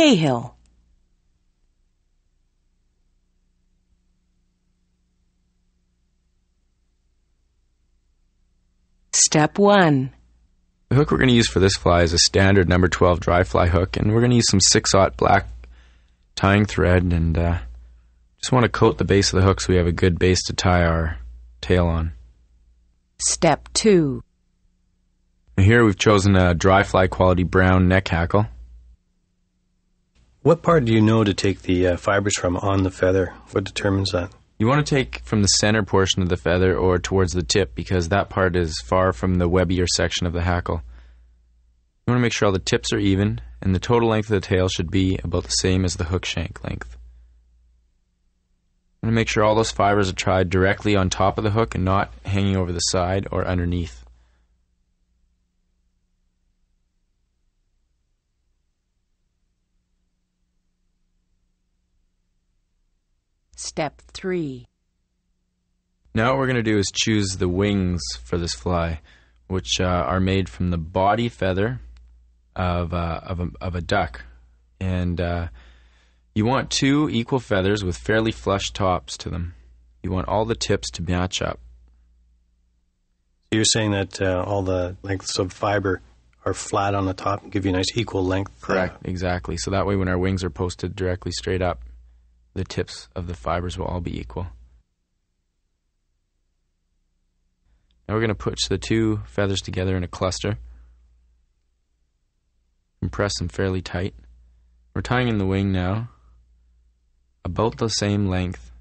Cahill. Step 1. The hook we're going to use for this fly is a standard number 12 dry fly hook, and we're going to use some 6/0 black tying thread, and just want to coat the base of the hook so we have a good base to tie our tail on. Step 2. And here we've chosen a dry fly quality brown neck hackle. What part do you know to take the fibers from on the feather? What determines that? You want to take from the center portion of the feather or towards the tip, because that part is far from the webbier section of the hackle. You want to make sure all the tips are even, and the total length of the tail should be about the same as the hook shank length. You want to make sure all those fibers are tied directly on top of the hook and not hanging over the side or underneath. Step 3. Now what we're going to do is choose the wings for this fly, which are made from the body feather of a duck. And you want 2 equal feathers with fairly flush tops to them. You want all the tips to match up. So you're saying that all the lengths of fiber are flat on the top and give you a nice equal length? Correct, exactly. So that way when our wings are posted directly straight up, the tips of the fibers will all be equal. Now we're going to push the 2 feathers together in a cluster and press them fairly tight. We're tying in the wing now about the same length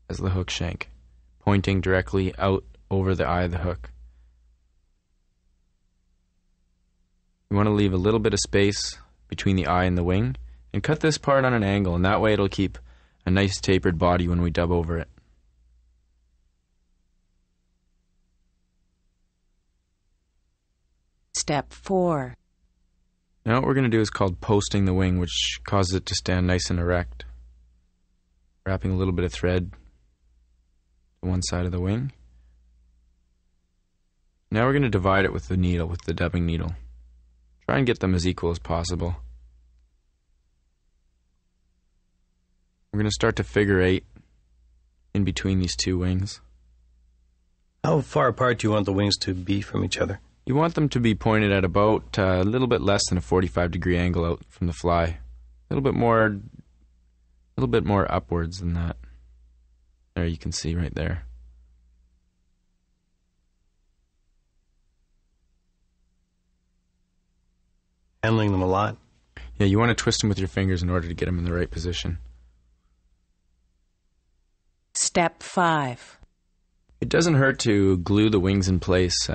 as the hook shank, pointing directly out over the eye of the hook. You want to leave a little bit of space between the eye and the wing, and cut this part on an angle, and that way it'll keep a nice tapered body when we dub over it. Step 4. Now what we're going to do is called posting the wing, which causes it to stand nice and erect. Wrapping a little bit of thread to one side of the wing. Now we're going to divide it with the needle, with the dubbing needle. Try and get them as equal as possible. We're going to start to figure 8 in between these 2 wings. How far apart do you want the wings to be from each other? You want them to be pointed at about a little bit less than a 45-degree angle out from the fly. A little bit more upwards than that. There, you can see right there. Handling them a lot? Yeah, you want to twist them with your fingers in order to get them in the right position. Step 5. It doesn't hurt to glue the wings in place.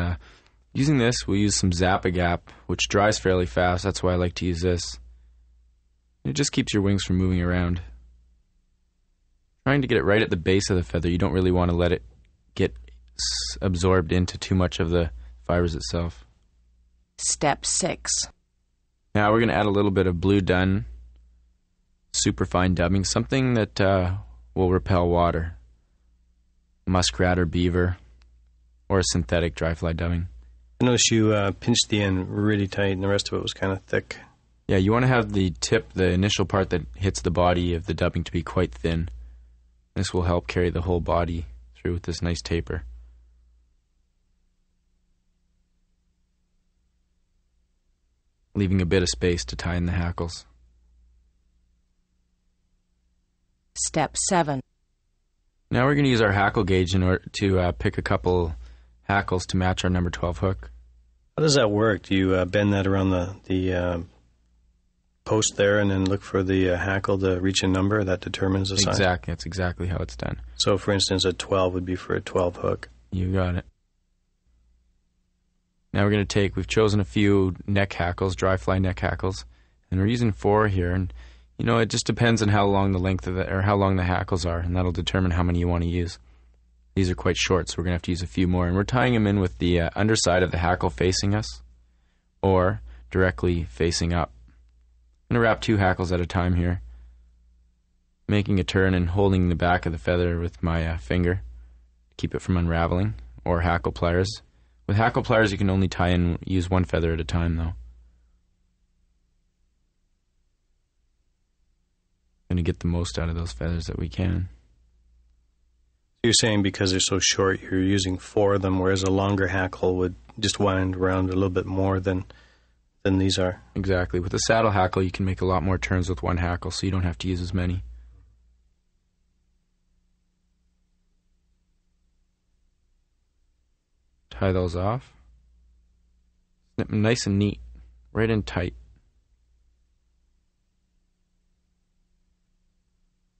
Using this, we'll use some Zap-A-Gap, which dries fairly fast. That's why I like to use this. It just keeps your wings from moving around. Trying to get it right at the base of the feather. You don't really want to let it get absorbed into too much of the fibers itself. Step 6. Now we're going to add a little bit of Blue Dun superfine dubbing, something that will repel water. Muskrat or beaver, or a synthetic dry fly dubbing. I noticed you pinched the end really tight and the rest of it was kind of thick. Yeah, you want to have the tip, the initial part that hits the body of the dubbing, to be quite thin. This will help carry the whole body through with this nice taper. Leaving a bit of space to tie in the hackles. Step 7. Now we're going to use our hackle gauge in order to pick a couple hackles to match our number 12 hook. How does that work? Do you bend that around the post there and then look for the hackle to reach a number that determines the size? Exactly. That's exactly how it's done. So, for instance, a 12 would be for a 12 hook. You got it. Now we're going to we've chosen a few neck hackles, dry fly neck hackles, and we're using 4 here. And you know, it just depends on how long the length of how long the hackles are, and that'll determine how many you want to use. These are quite short, so we're going to have to use a few more. And we're tying them in with the underside of the hackle facing us, or directly facing up. I'm going to wrap 2 hackles at a time here, making a turn and holding the back of the feather with my finger to keep it from unraveling, or hackle pliers. With hackle pliers, you can only use 1 feather at a time, though. to get the most out of those feathers that we can. You're saying because they're so short, you're using 4 of them, whereas a longer hackle would just wind around a little bit more than these are. Exactly. With a saddle hackle, you can make a lot more turns with one hackle, so you don't have to use as many. Tie those off. Snip them nice and neat, right in tight.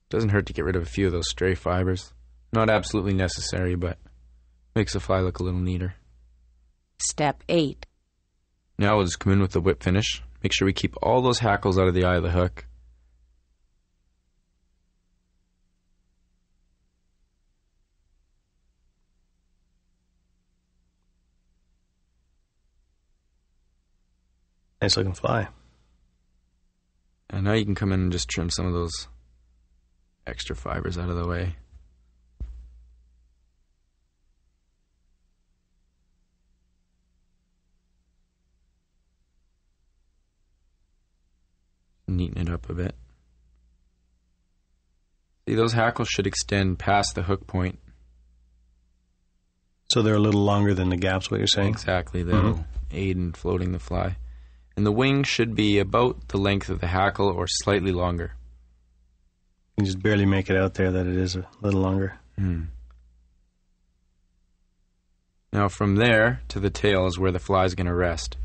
Doesn't hurt to get rid of a few of those stray fibers. Not absolutely necessary, but makes the fly look a little neater. Step 8. Now we'll just come in with the whip finish. Make sure we keep all those hackles out of the eye of the hook. Nice looking fly. And now you can come in and just trim some of those extra fibers out of the way. Neaten it up a bit. See, those hackles should extend past the hook point. So they're a little longer than the gaps, what you're saying? Exactly. They'll aid in floating the fly. And the wing should be about the length of the hackle or slightly longer. You can just barely make it out there that it is a little longer. Now from there to the tail is where the fly is going to rest.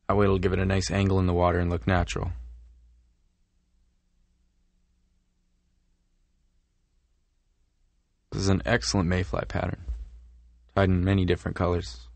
That way it'll give it a nice angle in the water and look natural. This is an excellent mayfly pattern, tied in many different colors.